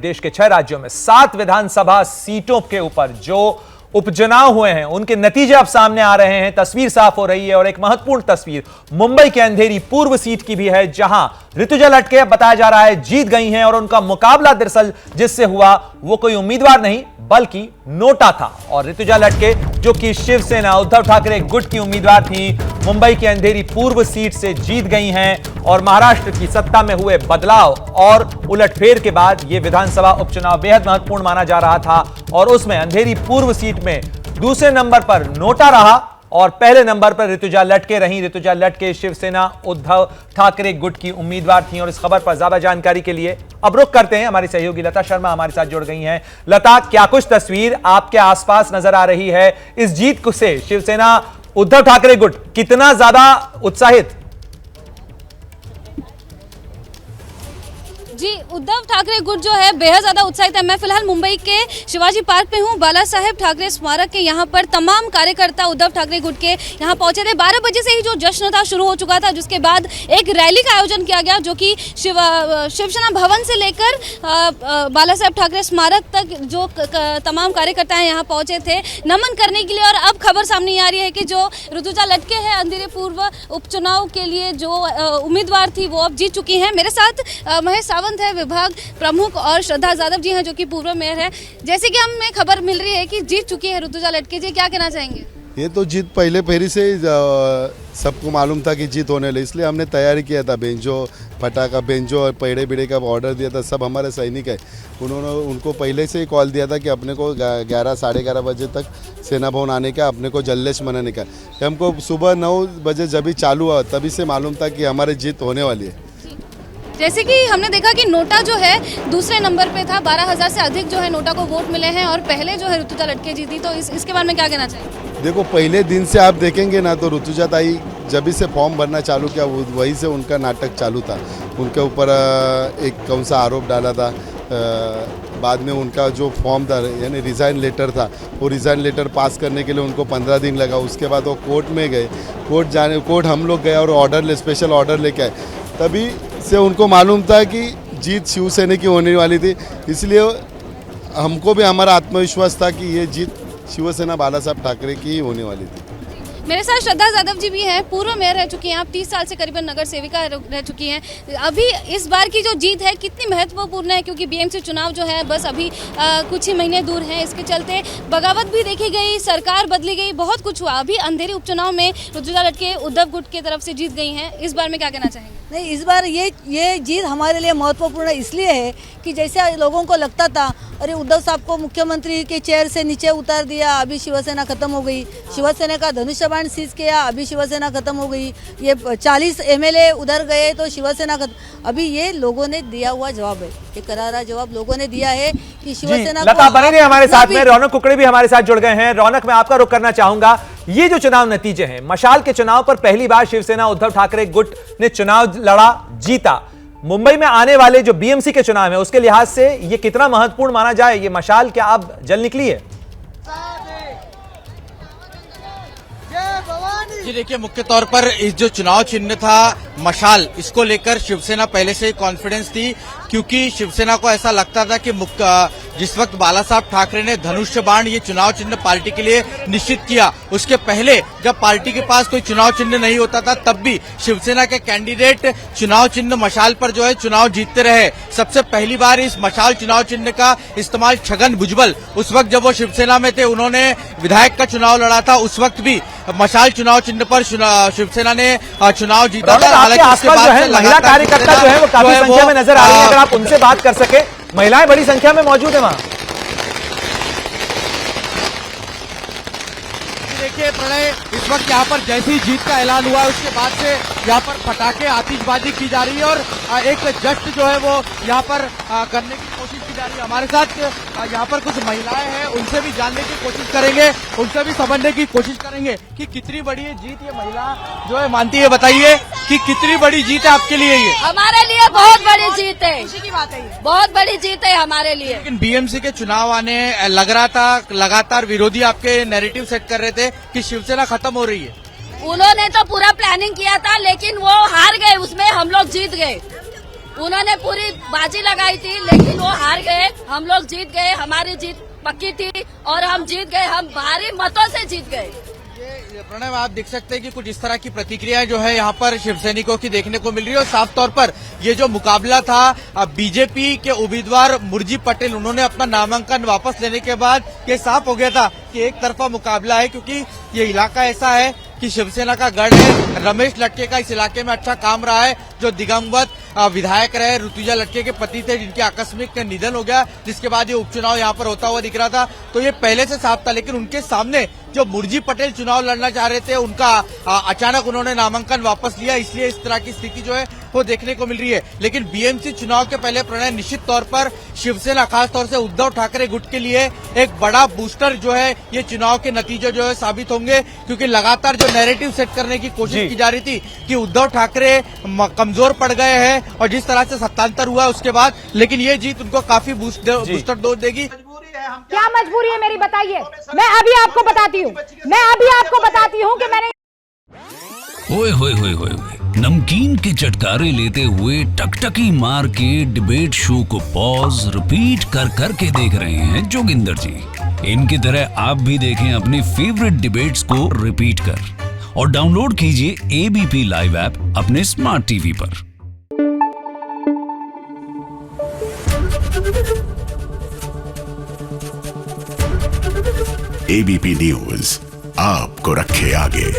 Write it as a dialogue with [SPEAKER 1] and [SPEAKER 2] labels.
[SPEAKER 1] देश के 6 राज्यों में 7 विधानसभा सीटों के ऊपर जो उपचुनाव हुए हैं उनके नतीजे अब सामने आ रहे हैं, तस्वीर साफ हो रही है। और एक महत्वपूर्ण तस्वीर मुंबई के अंधेरी पूर्व सीट की भी है, जहां ऋतुजा लटके बताया जा रहा है जीत गई हैं। और उनका मुकाबला दरअसल जिससे हुआ वो कोई उम्मीदवार नहीं बल्कि नोटा था। और ऋतुजा लटके जो कि शिवसेना उद्धव ठाकरे गुट की उम्मीदवार थी, मुंबई की अंधेरी पूर्व सीट से जीत गई हैं। और महाराष्ट्र की सत्ता में हुए बदलाव और उलटफेर के बाद यह विधानसभा उपचुनाव बेहद महत्वपूर्ण माना जा रहा था। और उसमें अंधेरी पूर्व सीट में दूसरे नंबर पर नोटा रहा और पहले नंबर पर ऋतुजा लटके रहीं। ऋतुजा लटके शिवसेना उद्धव ठाकरे गुट की उम्मीदवार थीं। और इस खबर पर ज्यादा जानकारी के लिए अब रुख करते हैं, हमारी सहयोगी लता शर्मा हमारे साथ जुड़ गई हैं। लता, क्या कुछ तस्वीर आपके आसपास नजर आ रही है इस जीत से? शिवसेना उद्धव ठाकरे गुट कितना ज्यादा उत्साहित?
[SPEAKER 2] जी, उद्धव ठाकरे गुट जो है बेहद ज्यादा उत्साहित है। मैं फिलहाल मुंबई के शिवाजी पार्क में हूँ। बाला साहेब ठाकरे स्मारक के यहाँ पर तमाम कार्यकर्ता उद्धव ठाकरे गुट के यहाँ पहुंचे थे। 12 बजे से ही जो जश्न था शुरू हो चुका था, जिसके बाद एक रैली का आयोजन किया गया जो कि शिवसेना भवन से लेकर बाला साहेब ठाकरे स्मारक तक जो तमाम कार्यकर्ता यहाँ पहुंचे थे नमन करने के लिए। और अब खबर सामने आ रही है कि जो ऋतुजा लटके है अंधेरी पूर्व उपचुनाव के लिए जो उम्मीदवार थी वो अब जीत चुकी हैं। मेरे साथ महेश सावंत है, विभाग प्रमुख, और श्रद्धा यादव जी हैं जो कि पूर्व मेयर है। जैसे कि हमें खबर मिल रही है कि जीत चुकी है ऋतुजा लटके जी, क्या कहना चाहेंगे?
[SPEAKER 3] ये तो जीत पहले फेरी से सबको मालूम था कि जीत होने लगी, इसलिए हमने तैयारी किया था। बेंजो पटाखा, बेंजो और पेड़े बेड़े का ऑर्डर दिया था। सब हमारे सैनिक है, उनको पहले से ही कॉल दिया था कि अपने को 11 साढ़े 11 बजे तक सेना भवन आने का, अपने को जल्लेश मनाने का। हमको सुबह 9 बजे जब भी चालू हुआ तभी से मालूम था कि हमारी जीत होने वाली है।
[SPEAKER 2] जैसे कि हमने देखा कि नोटा जो है दूसरे नंबर पे था, 12,000 से अधिक जो है नोटा को वोट मिले हैं और पहले जो है ऋतुजा लटके जीती। तो इसके बारे में क्या कहना चाहिए?
[SPEAKER 3] देखो, पहले दिन से आप देखेंगे ना तो ऋतुजा ताई जब से फॉर्म भरना चालू किया वहीं से उनका नाटक चालू था। उनके ऊपर एक कौन सा आरोप डाला था, बाद में उनका जो फॉर्म था यानी रिज़ाइन लेटर था, वो रिज़ाइन लेटर पास करने के लिए उनको 15 दिन लगा। उसके बाद वो कोर्ट में गए, कोर्ट हम लोग गए और स्पेशल ऑर्डर लेके आए। तभी से उनको मालूम था कि जीत शिवसेना की होने वाली थी, इसलिए हमको भी हमारा आत्मविश्वास था कि ये जीत शिवसेना बाला साहब ठाकरे की ही होने वाली थी।
[SPEAKER 2] मेरे साथ श्रद्धा यादव जी भी हैं, पूर्व मेयर रह चुकी हैं, आप 30 साल से करीबन नगर सेविका रह चुकी हैं। अभी इस बार की जो जीत है कितनी महत्वपूर्ण है, क्योंकि बीएमसी चुनाव जो है बस अभी कुछ ही महीने दूर हैं। इसके चलते बगावत भी देखी गई, सरकार बदली गई, बहुत कुछ हुआ। अभी अंधेरी उपचुनाव में ऋतुजा लटके उद्धव गुट की तरफ से जीत गई हैं। इस बार में क्या कहना चाहेंगे?
[SPEAKER 4] नहीं, इस बार ये जीत हमारे लिए महत्वपूर्ण इसलिए है कि जैसे लोगों को लगता था अरे उद्धव साहब को मुख्यमंत्री के चेयर से नीचे उतार दिया, अभी शिवसेना खत्म हो गई, शिवसेना का धनुष्यबाण सीज किया, अभी शिवसेना खत्म हो गई, ये 40 एमएलए उधर गए तो शिवसेना खत्म। अभी ये लोगों ने दिया हुआ जवाब है, ये करारा जवाब लोगों ने दिया है कि शिवसेना।
[SPEAKER 1] लता बने रही हमारे साथ में, रौनक कुकड़े भी हमारे साथ जुड़ गए हैं। रौनक, मैं आपका रुख करना चाहूंगा, ये जो चुनाव नतीजे हैं, मशाल के चुनाव पर पहली बार शिवसेना उद्धव ठाकरे गुट ने चुनाव लड़ा, जीता। मुंबई में आने वाले जो बीएमसी के चुनाव है उसके लिहाज से ये कितना महत्वपूर्ण माना जाए? ये मशाल क्या अब जल निकली है?
[SPEAKER 5] जी देखिए, मुख्य तौर पर इस जो चुनाव चिन्ह था मशाल, इसको लेकर शिवसेना पहले से ही कॉन्फिडेंस थी, क्योंकि शिवसेना को ऐसा लगता था कि जिस वक्त बाला साहब ठाकरे ने धनुष्य बाण ये चुनाव चिन्ह पार्टी के लिए निश्चित किया, उसके पहले जब पार्टी के पास कोई चुनाव चिन्ह नहीं होता था तब भी शिवसेना के कैंडिडेट चुनाव चिन्ह मशाल पर जो है चुनाव जीतते रहे। सबसे पहली बार इस मशाल चुनाव चिन्ह का इस्तेमाल छगन भुजबल, उस वक्त जब वो शिवसेना में थे, उन्होंने विधायक का चुनाव लड़ा था, उस वक्त भी मशाल चुनाव चिन्ह पर शिवसेना ने चुनाव जीता था।
[SPEAKER 1] हालांकि उसके बाद से महिला कार्यकर्ता जो है वो काफी संख्या में नजर आ रही है, अगर आप उनसे बात कर सके। महिलाएं बड़ी संख्या में मौजूद है वहां।
[SPEAKER 5] देखिए प्रणय, इस वक्त यहाँ पर जैसे ही जीत का ऐलान हुआ है उसके बाद से यहाँ पर पटाखे आतिशबाजी की जा रही है और एक जश्न जो है वो यहाँ पर करने की कोशिश की जा रही है। हमारे साथ यहाँ पर कुछ महिलाएं हैं, उनसे भी जानने की कोशिश करेंगे, उनसे भी समझने की कोशिश करेंगे कि कितनी बड़ी ये जीत ये महिला जो है मानती है। बताइए कि कितनी बड़ी जीत है आपके लिए ये?
[SPEAKER 6] हमारे लिए बहुत बड़ी जीत है, खुशी की बात है, बहुत बड़ी जीत है हमारे लिए।
[SPEAKER 5] लेकिन बीएमसी के चुनाव आने लग रहा था लगातार विरोधी आपके नैरेटिव सेट कर रहे थे कि शिवसेना खत्म हो रही है।
[SPEAKER 6] उन्होंने तो पूरा प्लानिंग किया था लेकिन वो हार गए, उसमें हम लोग जीत गए। उन्होंने पूरी बाजी लगाई थी, लेकिन वो हार गए। हम लोग जीत गए, हमारी जीत पक्की थी और हम जीत गए, हम भारी मतों से जीत गए।
[SPEAKER 5] ये प्रणव, आप देख सकते हैं कि कुछ इस तरह की प्रतिक्रियाएं जो है यहाँ पर शिवसैनिकों की देखने को मिल रही है और साफ तौर पर ये जो मुकाबला था बीजेपी के उम्मीदवार मुरजी पटेल, उन्होंने अपना नामांकन वापस लेने के बाद ये साफ हो गया था कि एक तरफा मुकाबला है, क्योंकि ये इलाका ऐसा है कि शिवसेना का गढ़ है। रमेश लटके का इस इलाके में अच्छा काम रहा है, जो दिगंबत विधायक रहे, ऋतुजा लटके के पति थे, जिनके आकस्मिक निधन हो गया, जिसके बाद ये उपचुनाव यहाँ पर होता हुआ दिख रहा था। तो ये पहले से साफ था, लेकिन उनके सामने जो मुरजी पटेल चुनाव लड़ना चाह रहे थे, उनका अचानक उन्होंने नामांकन वापस लिया, इसलिए इस तरह की स्थिति जो है वो देखने को मिल रही है। लेकिन बीएमसी चुनाव के पहले प्रणय, निश्चित तौर पर शिवसेना, खासतौर से उद्धव ठाकरे गुट के लिए एक बड़ा बूस्टर जो है ये चुनाव के नतीजे जो है साबित होंगे, क्योंकि लगातार जो नैरेटिव सेट करने की कोशिश की जा रही थी कि उद्धव ठाकरे कमजोर पड़ गए हैं और जिस तरह से सत्तांतर हुआ उसके बाद, लेकिन ये जीत उनको काफी बूस्टर डोज देगी।
[SPEAKER 7] क्या मजबूरी है मेरी, बताइए। मैं अभी आपको बताती हूँ कि मैंने
[SPEAKER 8] ओए होए होए होए नमकीन के चटकारे लेते हुए टकटकी मार के डिबेट शो को पॉज रिपीट कर करके देख रहे हैं जोगिंदर जी। इनकी तरह आप भी देखें अपने फेवरेट डिबेट्स को रिपीट कर और डाउनलोड कीजिए एबीपी लाइव ऐप अपने स्मार्ट टीवी पर।
[SPEAKER 9] एबीपी न्यूज आपको रखे आगे।